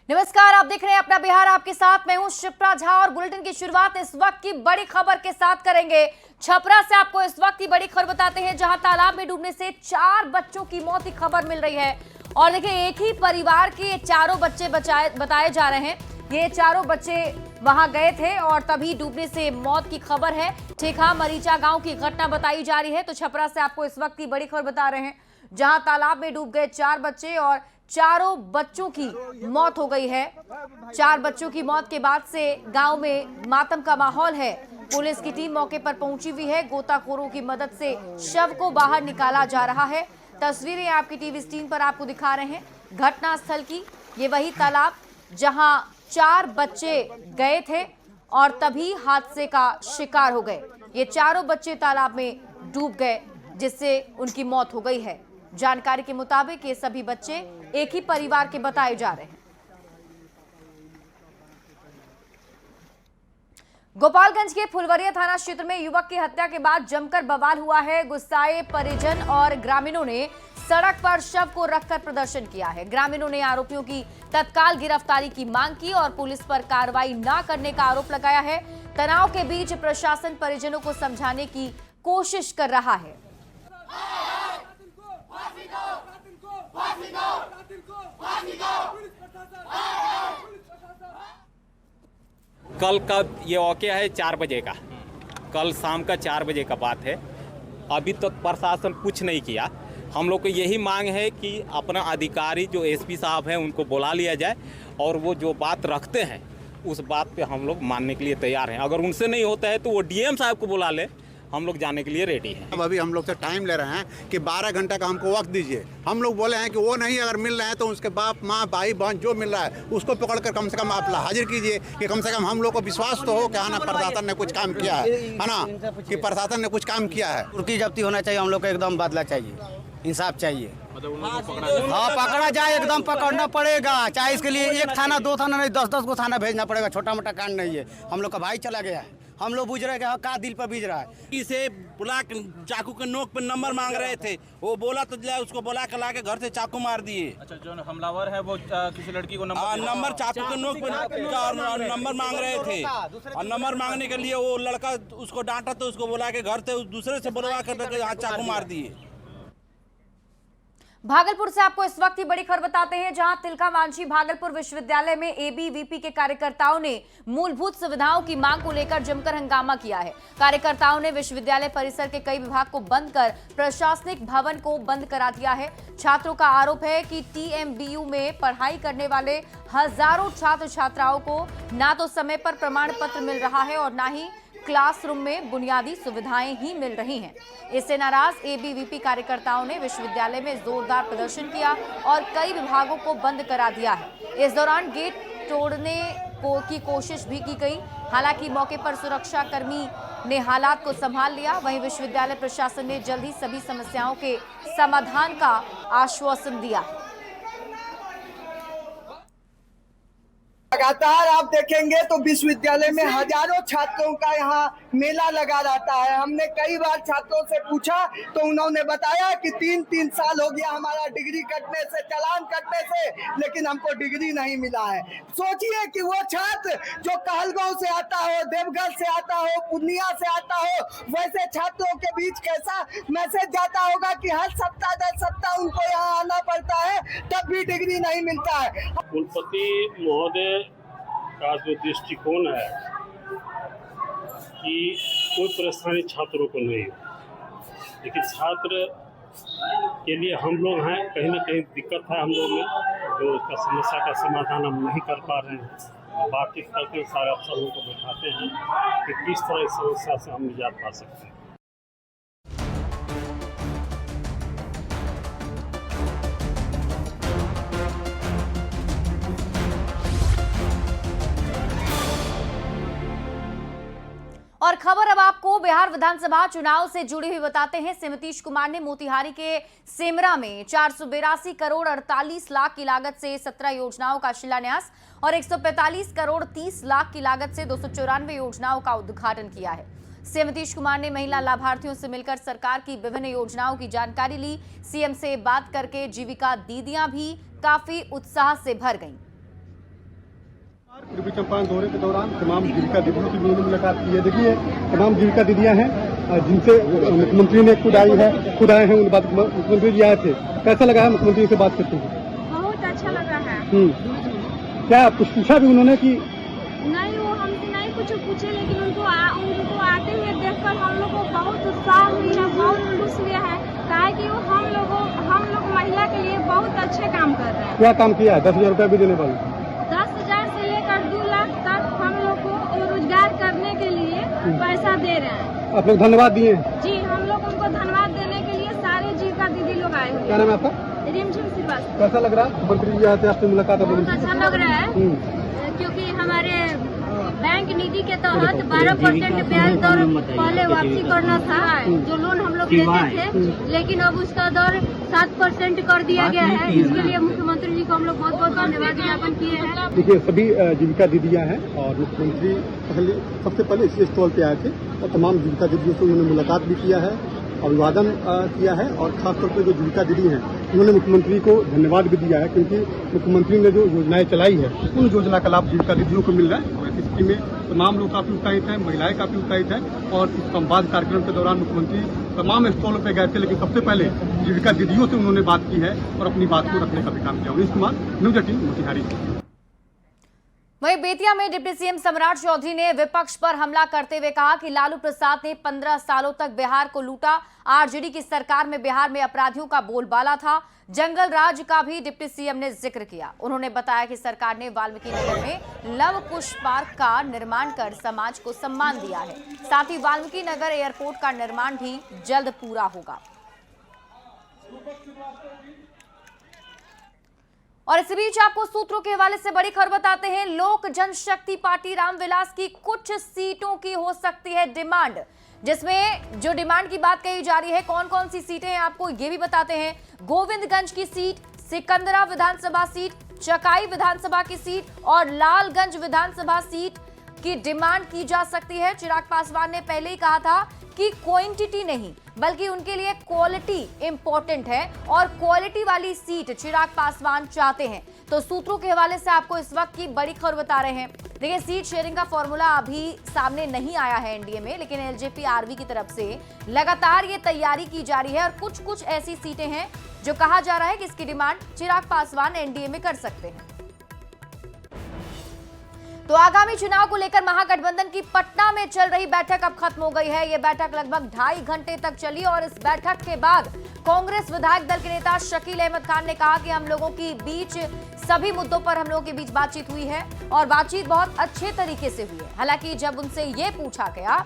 नमस्कार, आप देख रहे हैं अपना बिहार। आपके साथ मैं हूं शिप्रा झा और बुलेटिन की शुरुआत इस वक्त की बड़ी खबर के साथ करेंगे। छपरा से आपको इस वक्त की बड़ी खबर बताते हैं, जहां तालाब में डूबने से 4 बच्चों की मौत की खबर मिल रही है। और देखिए, एक ही परिवार के चारों बच्चे बताए जा रहे हैं। ये चारों बच्चे वहां गए थे और तभी डूबने से मौत की खबर है। ठेका मरीचा गांव की घटना बताई जा रही है। तो छपरा से आपको इस वक्त की बड़ी खबर बता रहे हैं, जहां तालाब में डूब गए 4 बच्चे और चारों बच्चों की मौत हो गई है। 4 बच्चों की मौत के बाद से गांव में मातम का माहौल है। पुलिस की टीम मौके पर पहुंची हुई है। गोताखोरों की मदद से शव को बाहर निकाला जा रहा है। तस्वीरें आपकी टीवी स्क्रीन पर आपको दिखा रहे हैं घटना स्थल की। ये वही तालाब जहां 4 बच्चे गए थे और तभी हादसे का शिकार हो गए। ये चारों बच्चे तालाब में डूब गए, जिससे उनकी मौत हो गई है। जानकारी के मुताबिक ये सभी बच्चे एक ही परिवार के बताए जा रहे हैं। गोपालगंज के फुलवरिया थाना क्षेत्र में युवक की हत्या के बाद जमकर बवाल हुआ है। गुस्साए परिजन और ग्रामीणों ने सड़क पर शव को रखकर प्रदर्शन किया है। ग्रामीणों ने आरोपियों की तत्काल गिरफ्तारी की मांग की और पुलिस पर कार्रवाई न करने का आरोप लगाया है। तनाव के बीच प्रशासन परिजनों को समझाने की कोशिश कर रहा है। कल का ये वाकया है 4 बजे का। कल शाम का 4 बजे का बात है। अभी तक प्रशासन कुछ नहीं किया। हम लोग को यही मांग है कि अपना अधिकारी जो एसपी साहब हैं उनको बुला लिया जाए और वो जो बात रखते हैं उस बात पे हम लोग मानने के लिए तैयार हैं। अगर उनसे नहीं होता है तो वो डीएम साहब को बुला ले, हम लोग जाने के लिए रेडी हैं। अब अभी हम लोग से टाइम ले रहे हैं कि 12 घंटे का हमको वक्त दीजिए। हम लोग बोले हैं कि वो नहीं अगर मिल रहे हैं तो उसके बाप माँ भाई बहन जो मिल रहा है उसको पकड़कर कम से कम आप हाजिर कीजिए, कि कम से कम हम लोग को विश्वास तो हो कि हाँ ना प्रशासन ने कुछ काम किया है ना, कि प्रशासन ने कुछ काम किया है। कुर्की जब्ती होना चाहिए, हम लोग को एकदम बदला चाहिए, इंसाफ चाहिए। हाँ, पकड़ा जाए, एकदम पकड़ना पड़ेगा। चाहे इसके लिए 1 थाना 2 थाना नहीं 10-10 को थाना भेजना पड़ेगा। छोटा मोटा कांड नहीं है। हम लोग का भाई चला गया है, हम लोग बुझ रहे हैं का दिल पर बीज रहा है। इसे बुला चाकू के नोक पे नंबर मांग रहे थे, वो बोला तो उसको बुला के ला के घर से चाकू मार दिए। अच्छा, जो हमलावर है वो किसी लड़की को नंबर चाकू के नोक पे नंबर मांग रहे थे और नंबर मांगने के लिए वो लड़का उसको डांटा तो उसको बुला के घर से दूसरे से बुलवा कर चाकू मार दिए। भागलपुर से आपको इस वक्त की बड़ी खबर बताते हैं, जहां तिलका मांझी भागलपुर विश्वविद्यालय में एबीवीपी के कार्यकर्ताओं ने मूलभूत सुविधाओं की मांग को लेकर जमकर हंगामा किया है। कार्यकर्ताओं ने विश्वविद्यालय परिसर के कई विभाग को बंद कर प्रशासनिक भवन को बंद करा दिया है। छात्रों का आरोप है कि टीएमबीयू में पढ़ाई करने वाले हजारों छात्र छात्राओं को ना तो समय पर प्रमाण पत्र मिल रहा है और ना ही क्लासरूम में बुनियादी सुविधाएं ही मिल रही हैं। इससे नाराज एबीवीपी कार्यकर्ताओं ने विश्वविद्यालय में जोरदार प्रदर्शन किया और कई विभागों को बंद करा दिया है। इस दौरान गेट तोड़ने की कोशिश भी की गई। हालांकि मौके पर सुरक्षा कर्मी ने हालात को संभाल लिया। वहीं विश्वविद्यालय प्रशासन ने जल्द ही सभी समस्याओं के समाधान का आश्वासन दिया। लगातार आप देखेंगे तो विश्वविद्यालय में हजारों छात्रों का यहाँ मेला लगा रहता है। हमने कई बार छात्रों से पूछा तो उन्होंने बताया कि 3-3 साल हो गया हमारा डिग्री कटने से, चालान कटने से, लेकिन हमको डिग्री नहीं मिला है। सोचिए कि वो छात्र जो कहलगांव से आता हो, देवघर से आता हो, पूर्णिया से आता हो, वैसे छात्रों के बीच कैसा मैसेज जाता होगा कि हर सप्ताह 10 सप्ताह उनको यहाँ आना पड़ता है, तब भी डिग्री नहीं मिलता है। कुलपति महोदय का जो दृष्टिकोण है कि कोई परेशानी छात्रों को नहीं हो, लेकिन छात्र के लिए हम लोग हैं, कहीं ना कहीं दिक्कत है हम लोग में, जो उसका समस्या का समाधान हम नहीं कर पा रहे हैं। बातचीत करके सारे अफसरों को बैठाते हैं कि किस तरह इस समस्या से हम निजात पा सकते हैं। और खबर अब आपको बिहार विधानसभा चुनाव से जुड़ी हुई बताते हैं। नीतीश कुमार ने मोतिहारी के सेमरा में 482 करोड़ 48 लाख की लागत से 17 योजनाओं का शिलान्यास और 145 करोड़ 30 लाख की लागत से 294 योजनाओं का उद्घाटन किया है। सीएम नीतीश कुमार ने महिला लाभार्थियों से मिलकर सरकार की विभिन्न योजनाओं की जानकारी ली। सीएम से बात करके जीविका दीदियां भी काफी उत्साह से भर गईं। पूर्वी चंपारण दौरे के दौरान तमाम जीविका दीदियों की भी मुलाकात की है। देखिए तमाम जीविका दीदियां हैं जिनसे मुख्यमंत्री ने खुद आए हैं उन बात मुख्यमंत्री जी आए थे। कैसा लगा है मुख्यमंत्री से बात करते हैं? बहुत अच्छा लगा है। क्या कुछ पूछा भी उन्होंने कि नहीं? वो हमसे नहीं कुछ पूछे, लेकिन उनको आते हुए देखकर हम लोग को बहुत उत्साह हुई है, बहुत खुश हुआ है। कहा कि वो हम लोग महिला के लिए बहुत अच्छे काम कर रहे हैं। क्या काम किया है? 10,000 रुपया भी देने वाले। 10,000 से लेकर 2 लाख तक हम लोग को रोजगार करने के लिए पैसा दे रहे हैं। आप लोग धन्यवाद दिए? जी, हम लोग उनको धन्यवाद देने के लिए सारे जीविका दीदी लोग आए हुए। क्या नाम है आपका? रिमझिम श्रीवास्तव। कैसा लग रहा है मंत्री जी आते आपसे मुलाकात? बहुत अच्छा लग रहा है, क्योंकि हमारे बैंक नीति के तहत 12% ब्याज दर पहले वापसी करना था, जो लोन हम लोग लेते थे, लेकिन अब उसका दर 7% कर दिया गया है। इसके लिए मुख्यमंत्री जी को हम लोग बहुत बहुत धन्यवाद ज्ञापन किए हैं। देखिए सभी जीविका दीदियां हैं और मुख्यमंत्री सबसे पहले इसी स्टॉल पे आए थे और तमाम जीविका दीदियों से उन्होंने मुलाकात भी किया है, अभिवादन किया है और खासतौर पर जो जीविका दीदी हैं उन्होंने मुख्यमंत्री को धन्यवाद भी दिया है, क्योंकि मुख्यमंत्री ने जो योजनाएं चलाई है उन योजना का लाभ जीविका दीदियों को मिल रहा है। और इस स्थिति में तमाम लोग काफी उत्साहित हैं, महिलाएं काफी उत्साहित हैं। और इस संवाद कार्यक्रम के दौरान मुख्यमंत्री तमाम स्टॉलों पर गए थे, लेकिन सबसे पहले जीविका दीदियों से उन्होंने बात की है और अपनी बात को रखने का भी काम किया। उमेश कुमार, न्यूज 18 मोतिहारी। वहीं बेतिया में डिप्टी सीएम सम्राट चौधरी ने विपक्ष पर हमला करते हुए कहा कि लालू प्रसाद ने 15 सालों तक बिहार को लूटा। आरजेडी की सरकार में बिहार में अपराधियों का बोलबाला था। जंगल राज का भी डिप्टी सीएम ने जिक्र किया। उन्होंने बताया कि सरकार ने वाल्मीकि नगर में लव कुश पार्क का निर्माण कर समाज को सम्मान दिया है। साथ ही वाल्मीकि नगर एयरपोर्ट का निर्माण भी जल्द पूरा होगा। और इस बीच आपको सूत्रों के हवाले से बड़ी खबर बताते हैं। लोक जनशक्ति पार्टी रामविलास की कुछ सीटों की हो सकती है डिमांड, जिसमें जो डिमांड की बात कही जा रही है, कौन कौन सी सीटें हैं आपको ये भी बताते हैं। गोविंदगंज की सीट, सिकंदरा विधानसभा सीट, चकाई विधानसभा की सीट और लालगंज विधानसभा सीट की डिमांड की जा सकती है। चिराग पासवान ने पहले ही कहा था कि क्वांटिटी नहीं बल्कि उनके लिए क्वालिटी इंपॉर्टेंट है और क्वालिटी वाली सीट चिराग पासवान चाहते हैं। तो सूत्रों के हवाले से आपको इस वक्त की बड़ी खबर बता रहे हैं। देखिए, सीट शेयरिंग का फॉर्मूला अभी सामने नहीं आया है एनडीए में, लेकिन एलजेपी आरवी की तरफ से लगातार ये तैयारी की जा रही है और कुछ कुछ ऐसी सीटें हैं जो कहा जा रहा है कि इसकी डिमांड चिराग पासवान एनडीए में कर सकते हैं। तो आगामी चुनाव को लेकर महागठबंधन की पटना में चल रही बैठक अब खत्म हो गई है। यह बैठक लगभग 2.5 घंटे तक चली और इस बैठक के बाद कांग्रेस विधायक दल के नेता शकील अहमद खान ने कहा कि हम लोगों के बीच सभी मुद्दों पर हम लोगों के बीच बातचीत हुई है और बातचीत बहुत अच्छे तरीके से हुई है। हालांकि जब उनसे ये पूछा गया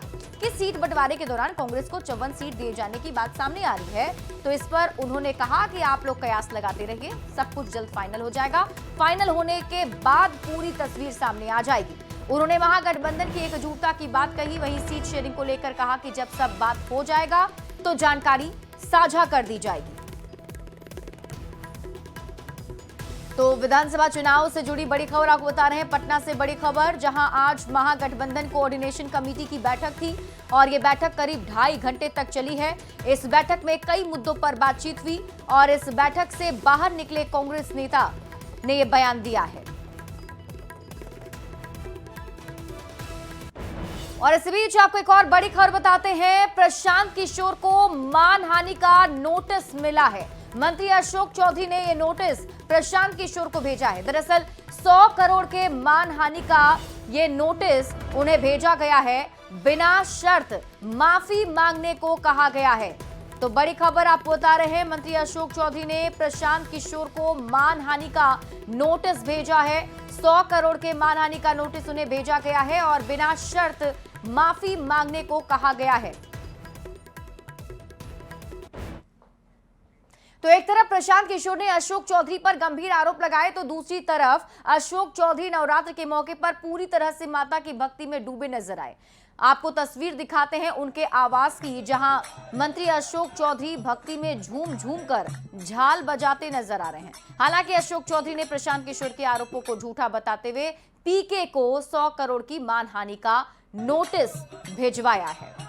कि सीट बंटवारे के दौरान कांग्रेस को 54 सीट दिए जाने की बात सामने आ रही है, तो इस पर उन्होंने कहा कि आप लोग कयास लगाते रहिए, सब कुछ जल्द फाइनल हो जाएगा। फाइनल होने के बाद पूरी तस्वीर सामने आ जाएगी। उन्होंने महागठबंधन की एकजुटता की बात कही। वहीं सीट शेयरिंग को लेकर कहा कि जब सब बात हो जाएगा तो जानकारी साझा कर दी जाएगी। तो विधानसभा चुनाव से जुड़ी बड़ी खबर आपको बता रहे हैं। पटना से बड़ी खबर, जहां आज महागठबंधन कोऑर्डिनेशन कमेटी की बैठक थी और ये बैठक करीब 2.5 घंटे तक चली है। इस बैठक में कई मुद्दों पर बातचीत हुई और इस बैठक से बाहर निकले कांग्रेस नेता ने यह बयान दिया है। और इस बीच आपको एक और बड़ी खबर बताते हैं। प्रशांत किशोर को मानहानि का नोटिस मिला है। मंत्री अशोक चौधरी ने यह नोटिस प्रशांत किशोर को भेजा है। दरअसल 100 करोड़ के मानहानि का यह नोटिस उन्हें भेजा गया है। बिना शर्त माफी मांगने को कहा गया है। तो बड़ी खबर आपको बता रहे हैं, मंत्री अशोक चौधरी ने प्रशांत किशोर को मानहानि का नोटिस भेजा है। 100 करोड़ के मानहानि का नोटिस उन्हें भेजा गया है और बिना शर्त माफी मांगने को कहा गया है। तो एक तरफ प्रशांत किशोर ने अशोक चौधरी पर गंभीर आरोप लगाए, तो दूसरी तरफ अशोक चौधरी नवरात्र के मौके पर पूरी तरह से माता की भक्ति में डूबे नजर आए। आपको तस्वीर दिखाते हैं उनके आवास की, जहां मंत्री अशोक चौधरी भक्ति में झूम झूम कर झाल बजाते नजर आ रहे हैं। हालांकि अशोक चौधरी ने प्रशांत किशोर के आरोपों को झूठा बताते हुए पीके को 100 करोड़ की मानहानि का नोटिस भिजवाया है।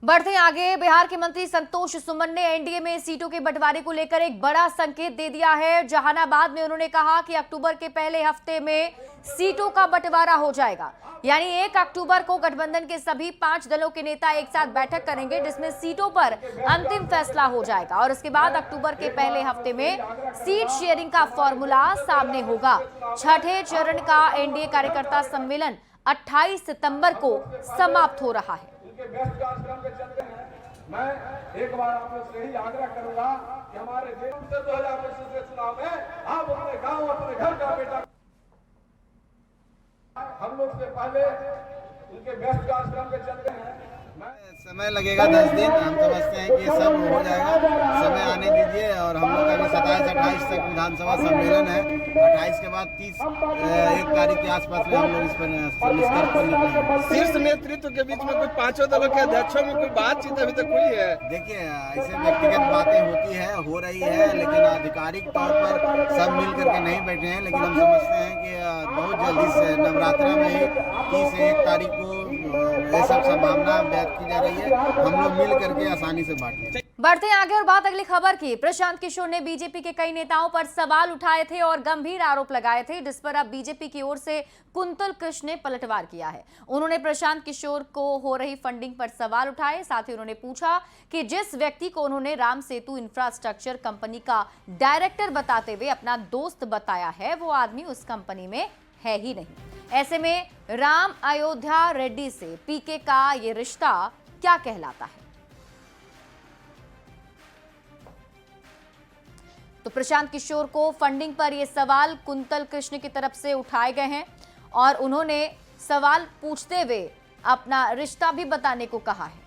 बढ़ते आगे, बिहार के मंत्री संतोष सुमन ने एनडीए में सीटों के बंटवारे को लेकर एक बड़ा संकेत दे दिया है। जहानाबाद में उन्होंने कहा कि अक्टूबर के पहले हफ्ते में सीटों का बंटवारा हो जाएगा, यानी 1 अक्टूबर को गठबंधन के सभी 5 दलों के नेता एक साथ बैठक करेंगे, जिसमें सीटों पर अंतिम फैसला हो जाएगा और उसके बाद अक्टूबर के पहले हफ्ते में सीट शेयरिंग का फॉर्मूला सामने होगा। छठे चरण का एनडीए कार्यकर्ता सम्मेलन 28 सितंबर को समाप्त हो रहा है। मैं एक बार आप लोग से ही आग्रह करूंगा कि हमारे देश से 2025 के चुनाव में आप अपने गांव अपने घर का बेटा हम लोग से पहले उनके बेस्ट कार्यक्रम के चलते हैं। समय लगेगा 10 दिन, हम समझते हैं कि सब हो जाएगा, समय आने दीजिए। और हम लोग का भी 27-28 तक विधानसभा सम्मेलन है, 28 के बाद 31 तारीख के आसपास में हम लोग इस पर निष्कर्ष पर निकलेंगे। शीर्ष नेतृत्व के बीच में कुछ 5 दलों के अध्यक्षों में कोई बातचीत अभी तक हुई है? देखिए, ऐसे व्यक्तिगत बातें होती है, हो रही है, लेकिन आधिकारिक तौर पर सब मिल करके नहीं बैठे हैं। लेकिन हम समझते हैं कि बहुत जल्दी से नवरात्रा में ही 30-1 तारीख को ये सब संभावना व्यक्त की जा रही है। हम लोग मिल करके आसानी से बांटेंगे। बढ़ते आगे और बात अगली खबर की। प्रशांत किशोर ने बीजेपी के कई नेताओं पर सवाल उठाए थे और गंभीर आरोप लगाए थे, जिस पर अब बीजेपी की ओर से कुंतल कृष्ण ने पलटवार किया है। उन्होंने प्रशांत किशोर को हो रही फंडिंग पर सवाल उठाए। साथ ही उन्होंने पूछा कि जिस व्यक्ति को उन्होंने राम सेतु इंफ्रास्ट्रक्चर कंपनी का डायरेक्टर बताते हुए अपना दोस्त बताया है, वो आदमी उस कंपनी में है ही नहीं। ऐसे में राम अयोध्या रेड्डी से पीके का ये रिश्ता क्या कहलाता है? तो प्रशांत किशोर को फंडिंग पर यह सवाल कुंतल कृष्ण की तरफ से उठाए गए हैं और उन्होंने सवाल पूछते हुए अपना रिश्ता भी बताने को कहा है।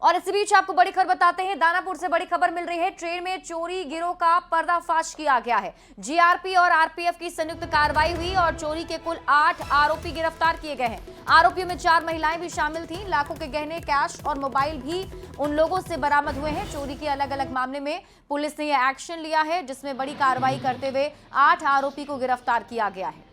और इसी बीच आपको बड़ी खबर बताते हैं, दानापुर से बड़ी खबर मिल रही है। ट्रेन में चोरी गिरोह का पर्दाफाश किया गया है। जीआरपी और आरपीएफ की संयुक्त कार्रवाई हुई और चोरी के कुल 8 आरोपी गिरफ्तार किए गए हैं। आरोपियों में 4 महिलाएं भी शामिल थीं। लाखों के गहने, कैश और मोबाइल भी उन लोगों से बरामद हुए हैं। चोरी के अलग अलग मामले में पुलिस ने यह एक्शन लिया है, जिसमें बड़ी कार्रवाई करते हुए 8 आरोपी को गिरफ्तार किया गया है।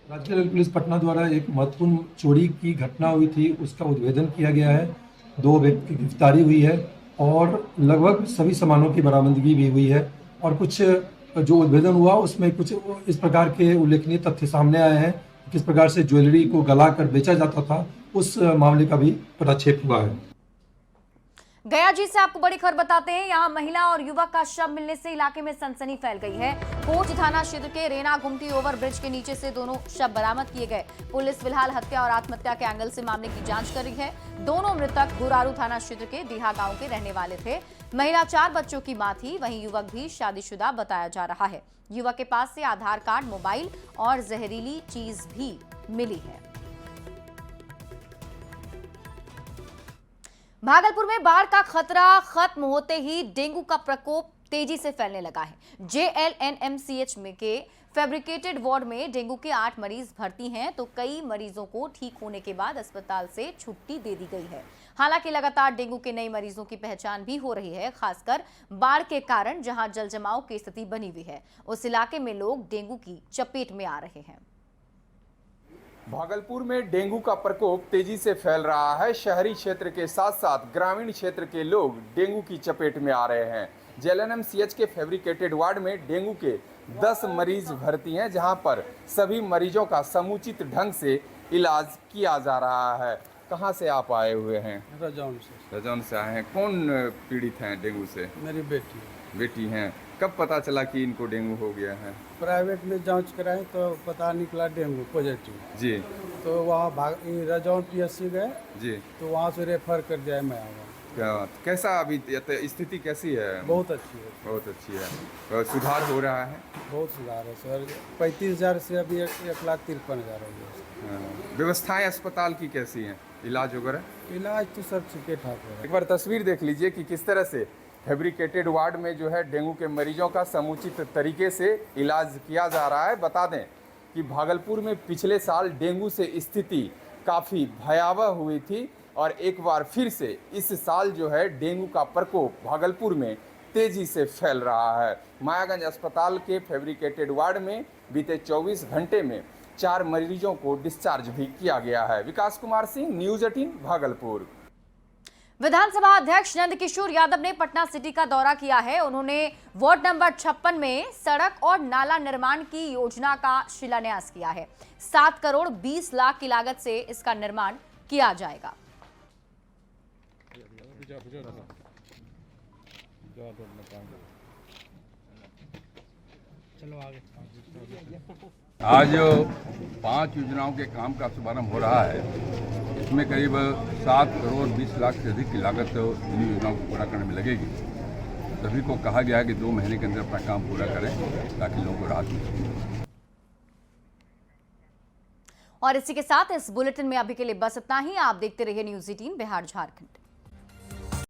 राज्य रेल पुलिस पटना द्वारा एक महत्वपूर्ण चोरी की घटना हुई थी, उसका उद्भेदन किया गया है। 2 व्यक्ति की गिरफ्तारी हुई है और लगभग सभी सामानों की बरामदगी भी हुई है। और कुछ जो उद्भेदन हुआ उसमें कुछ इस प्रकार के उल्लेखनीय तथ्य सामने आए हैं। किस प्रकार से ज्वेलरी को गलाकर बेचा जाता था, उस मामले का भी पटाक्षेप हुआ है। गया जी से आपको बड़ी खबर बताते हैं। यहां महिला और युवक का शव मिलने से इलाके में सनसनी फैल गई है। कोच थाना क्षेत्र के रेना गुमटी ओवर ब्रिज के नीचे से दोनों शव बरामद किए गए। पुलिस फिलहाल हत्या और आत्महत्या के एंगल से मामले की जांच कर रही है। दोनों मृतक गुरारू थाना क्षेत्र के डीहा गांव के रहने वाले थे। महिला 4 बच्चों की मां थी, वहीं युवक भी शादीशुदा बताया जा रहा है। युवक के पास से आधार कार्ड, मोबाइल और जहरीली चीज भी मिली है। भागलपुर में बाढ़ का खतरा खत्म होते ही डेंगू का प्रकोप तेजी से फैलने लगा है। जेएलएनएमसीएच में के फैब्रिकेटेड वार्ड में डेंगू के 8 मरीज भर्ती हैं, तो कई मरीजों को ठीक होने के बाद अस्पताल से छुट्टी दे दी गई है। हालांकि लगातार डेंगू के नए मरीजों की पहचान भी हो रही है, खासकर बाढ़ के कारण जहां जलजमाव की स्थिति बनी हुई है, उस इलाके में लोग डेंगू की चपेट में आ रहे हैं। भागलपुर में डेंगू का प्रकोप तेजी से फैल रहा है। शहरी क्षेत्र के साथ साथ ग्रामीण क्षेत्र के लोग डेंगू की चपेट में आ रहे हैं। जेएलएनएमसीएच के फैब्रिकेटेड वार्ड में डेंगू के 10 मरीज भर्ती हैं, जहां पर सभी मरीजों का समुचित ढंग से इलाज किया जा रहा है। कहां से आप आए हुए हैं? रजौन से आए हैं। कौन पीड़ित हैं डेंगू से? मेरी बेटी हैं। कब पता चला कि इनको डेंगू हो गया है? प्राइवेट में जांच कराई तो पता निकला डेंगू पॉजिटिव जी। तो वहाँ रजौन पीएससी गए जी, तो वहाँ से रेफर कर दिया। मैं क्या कैसा अभी स्थिति कैसी है? बहुत अच्छी है। बहुत अच्छी है। तो सुधार हो रहा है? बहुत सुधार है सर। 35,000 से अभी 1,53,000 हो गया। व्यवस्थाएं अस्पताल की कैसी हैं? इलाज वगैरह? इलाज तो सब ठीक ठाक है। एक बार तस्वीर देख लीजिए कि किस तरह से फैब्रिकेटेड वार्ड में जो है डेंगू के मरीजों का समुचित तरीके से इलाज किया जा रहा है। बता दें कि भागलपुर में पिछले साल डेंगू से स्थिति काफ़ी भयावह हुई थी और एक बार फिर से इस साल जो है डेंगू का प्रकोप भागलपुर में तेज़ी से फैल रहा है। मायागंज अस्पताल के फैब्रिकेटेड वार्ड में बीते 24 घंटे में 4 मरीजों को डिस्चार्ज भी किया गया है। विकास कुमार सिंह, न्यूज 18 भागलपुर। विधानसभा अध्यक्ष नंदकिशोर यादव ने पटना सिटी का दौरा किया है। उन्होंने वार्ड नंबर 56 में सड़क और नाला निर्माण की योजना का शिलान्यास किया है। 7 करोड़ 20 लाख की लागत से इसका निर्माण किया जाएगा। आज 5 योजनाओं के काम का शुभारंभ हो रहा है। इसमें करीब 7 करोड़ 20 लाख से अधिक की लागत इन योजनाओं को पूरा करने में लगेगी। सभी को कहा गया है कि 2 महीने के अंदर अपना काम पूरा करें ताकि लोगों को राहत मिल सके। और इसी के साथ इस बुलेटिन में अभी के लिए बस इतना ही। आप देखते रहिए न्यूज 18 बिहार झारखंड।